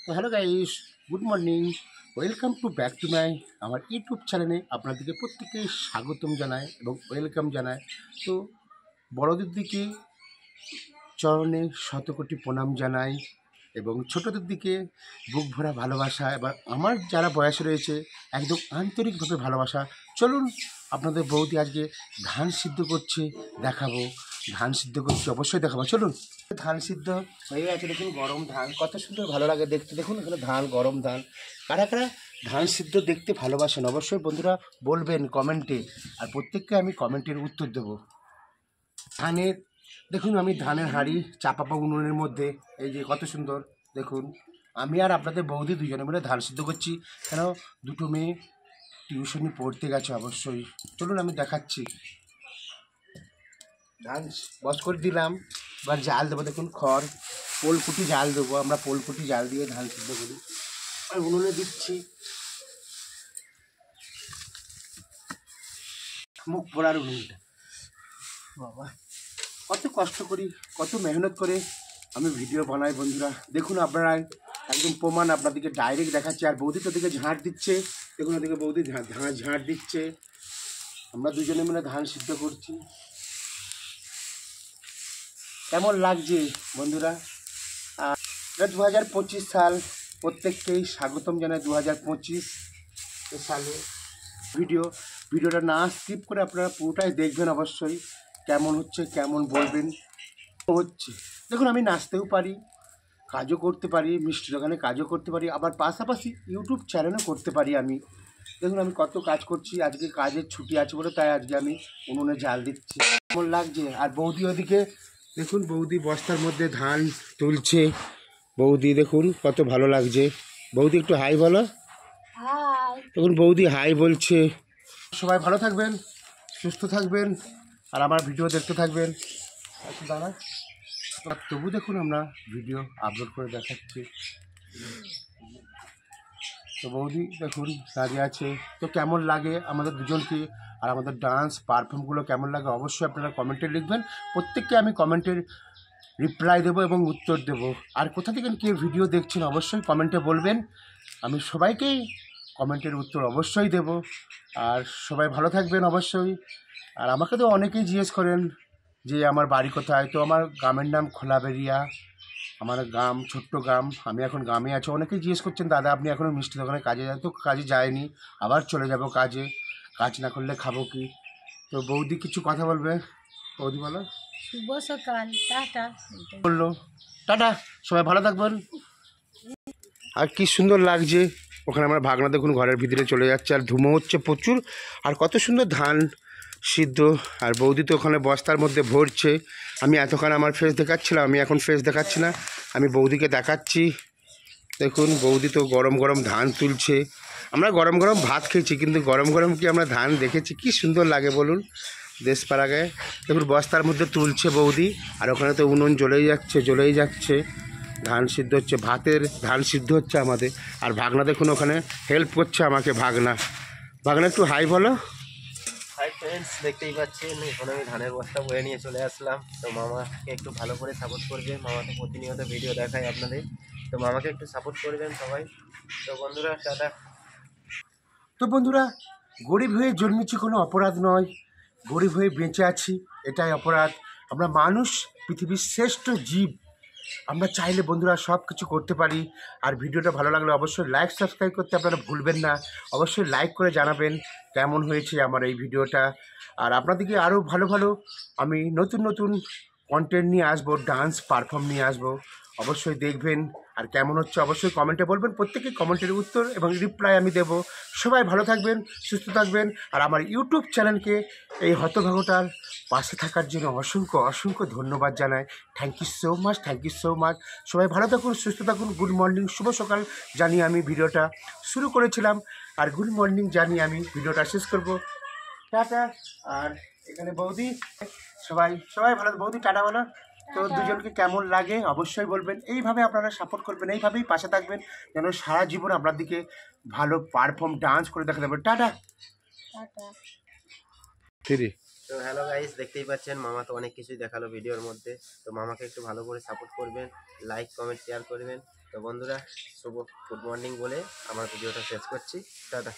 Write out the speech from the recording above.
তো hello guys, good morning, welcome to back to my আমার YouTube চ্যানেলে আপনাদেরকে প্রত্যেককে স্বাগতম জানাই এবং ওয়েলকাম জানাই। তো বড়দের দিকে চরণে শতকোটি প্রণাম জানাই এবং ছোটদের দিকে বুক ভরা ভালোবাসা। এবার আমার যারা বয়সে রয়েছে একদম আন্তরিকভাবে ভালোবাসা। চলুন, আপনাদের বৌদি আজকে ধান সিদ্ধ করছে, দেখাবো। ধান সিদ্ধ করছে, অবশ্যই দেখাবো। চলুন, ধান সিদ্ধ হয়ে গেছে। দেখুন গরম ধান কত সুন্দর ভালো লাগে দেখতে। দেখুন এখানে ধান, গরম ধান। কারা কারা ধান সিদ্ধ দেখতে ভালোবাসেন অবশ্যই বন্ধুরা বলবেন কমেন্টে, আর প্রত্যেককে আমি কমেন্টের উত্তর দেবো। ধানের দেখুন, আমি ধানের হাঁড়ি চাপাপা উনুনের মধ্যে, এই যে কত সুন্দর দেখুন। আমি আর আপনাদের বৌদি দুজনে মিলে ধান সিদ্ধ করছি, কেন দুটো মেয়ে টিউশনি পড়তে গেছে অবশ্যই। চলুন আমি দেখাচ্ছি। ধান বস করে দিলাম, এবার জাল দেবো। দেখুন খড়, পোলকুটি জাল দেবো, আমরা পোলকুটি জাল দিয়ে ধান সিদ্ধ করি। আর উনুনে দিচ্ছি, মুখ পোড়ার উনুনটা। বাবা, কত কষ্ট করি, কত মেহনত করে আমি ভিডিও বানাই বন্ধুরা। দেখুন আপনারা, একদম প্রমাণ আপনাদেরকে ডাইরেক্ট দেখাচ্ছে। আর বৌদি তো ওদিকে ঝাঁট দিচ্ছে, দেখুন ওদিকে বৌদি ঝাঁট দিচ্ছে। আমরা দুজনে মিলে ধান সিদ্ধ করছি। কেমন লাগছে বন্ধুরা? আর 2025 সাল, প্রত্যেককেই স্বাগতম জানাই 2025 সালে। ভিডিওটা না স্কিপ করে আপনারা পুরোটাই দেখবেন অবশ্যই। কেমন হচ্ছে, কেমন বলবেন হচ্ছে। দেখুন আমি নাচতেও পারি, কাজও করতে পারি, মিষ্টি দোকানে কাজও করতে পারি, আবার পাশাপাশি ইউটিউব চ্যানেলও করতে পারি আমি। দেখুন আমি কত কাজ করছি। আজকে কাজের ছুটি আছে বলে তাই আজকে আমি উনুনে জাল দিচ্ছি। কেমন লাগছে? আর বৌদি ওদিকে দেখুন, বৌদি বস্তার মধ্যে ধান তুলছে। বৌদি দেখুন কত ভালো লাগছে। বৌদি একটু হাই বলো। দেখুন বৌদি হাই বলছে। সবাই ভালো থাকবেন, সুস্থ থাকবেন, আর আমার ভিডিও দেখতে থাকবেন। আচ্ছা দাঁড়া, তবু দেখুন আমরা ভিডিও আপলোড করে দেখাচ্ছি। তো বৌদি দেখুন দাঁড়িয়ে আছে। তো কেমন লাগে আমাদের দুজনকে, আর আমাদের ডান্স পারফর্মগুলো কেমন লাগে অবশ্যই আপনারা কমেন্টে লিখবেন। প্রত্যেককে আমি কমেন্টের রিপ্লাই দেবো এবং উত্তর দেবো। আর কোথা থেকে কে ভিডিও দেখছেন অবশ্যই কমেন্টে বলবেন, আমি সবাইকেই কমেন্টের উত্তর অবশ্যই দেব। আর সবাই ভালো থাকবেন অবশ্যই। আর আমাকে তো অনেকেই জিজ্ঞেস করেন যে আমার বাড়ি কোথায়। তো আমার গ্রামের নাম খোলাবেরিয়া, আমার গ্রাম ছোট্ট গ্রাম। আমি এখন গ্রামে আছি। অনেকেই জিজ্ঞেস করছেন দাদা আপনি এখনও মিষ্টি দোকানে কাজে যান। তো কাজে যায়নি, আবার চলে যাব কাজে। কাজ না করলে খাবো কি? তো বৌদি কিছু কথা বলবে। বৌদি বলো। শুভ সকাল, টাটা। বললো টাটা, সবাই ভালো থাকবেন। আর কি সুন্দর লাগছে ওখানে আমার ভাগনা, দেখুন ঘরের ভিতরে চলে যাচ্ছে, আর ধুমো হচ্ছে প্রচুর। আর কত সুন্দর ধান সিদ্ধ। আর বৌদি তো ওখানে বস্তার মধ্যে ভরছে। আমি এতক্ষণ আমার ফেস দেখাচ্ছিলাম, আমি এখন ফেস দেখাচ্ছি না, আমি বৌদিকে দেখাচ্ছি। দেখুন বৌদি তো গরম গরম ধান তুলছে। আমরা গরম গরম ভাত খেয়েছি, কিন্তু গরম গরম কি আমরা ধান দেখেছি? কি সুন্দর লাগে বলুন দেশপাড়াগায়। দেখুন বস্তার মধ্যে তুলছে বৌদি, আর ওখানে তো উনুন জ্বলেই যাচ্ছে। ধান সিদ্ধ হচ্ছে, ভাতের ধান সিদ্ধ হচ্ছে আমাদের। আর ভাগনা দেখুন ওখানে হেল্প করছে আমাকে। ভাগনা একটু হাই বলো। হাই ফ্রেন্ডস, দেখতেই পাচ্ছেন এখন আমি ধানের বস্তা বয়ে নিয়ে চলে আসলাম। তো মামাকে একটু ভালো করে সাপোর্ট করবে। মামা তো প্রতিনিয়ত ভিডিও দেখায় আপনাদের, তো মামাকে একটু সাপোর্ট করবেন সবাই। তো বন্ধুরা টাটা। তো বন্ধুরা, গরিব হয়ে জন্মেছি কোনো অপরাধ নয়, গরিব হয়ে বেঁচে আছি এটাই অপরাধ। আমরা মানুষ, পৃথিবীর শ্রেষ্ঠ জীব। আমরা চাইলে বন্ধুরা সব কিছু করতে পারি। আর ভিডিওটা ভালো লাগলে অবশ্যই লাইক সাবস্ক্রাইব করতে আপনারা ভুলবেন না। অবশ্যই লাইক করে জানাবেন কেমন হয়েছে আমার এই ভিডিওটা। আর আপনাদেরকে আরও ভালো ভালো আমি নতুন নতুন কন্টেন্ট নিয়ে আসবো, ডান্স পারফর্ম নিয়ে আসবো, অবশ্যই দেখবেন। আর কেমন হচ্ছে অবশ্যই কমেন্টে বলবেন, প্রত্যেকে কমেন্টের উত্তর এবং রিপ্লাই আমি দেবো। সবাই ভালো থাকবেন, সুস্থ থাকবেন। আর আমার ইউটিউব চ্যানেলকে এই হতভাগটার পাশে থাকার জন্য অসংখ্য অসংখ্য ধন্যবাদ জানাই। Thank you so much, thank you so much. সবাই ভালো থাকুন, সুস্থ থাকুন। গুড মর্নিং, শুভ সকাল জানিয়ে আমি ভিডিওটা শুরু করেছিলাম, আর গুড মর্নিং জানিয়ে আমি ভিডিওটা শেষ করব। টাটা। আর এখানে বৌদি, সবাই সবাই ভালো। বৌদি টাটা বলো। তো দুজনকে কেমন লাগে অবশ্যই বলবেন। এইভাবে আপনারা সাপোর্ট করবেন, এইভাবেই পাশে থাকবেন, যেন সারা জীবন আপনার দিকে ভালো পারফর্ম ডান্স করে দেখাতে পারবেন। টাটা। তো হ্যালো গাইস, দেখতেই পাচ্ছেন মামা তো অনেক কিছুই দেখালো ভিডিওর মধ্যে। তো মামাকে একটু ভালো করে সাপোর্ট করবেন, লাইক কমেন্ট শেয়ার করবেন। তো বন্ধুরা শুভ গুড মর্নিং বলে আমার ভিডিওটা শেষ করছি। টাটা।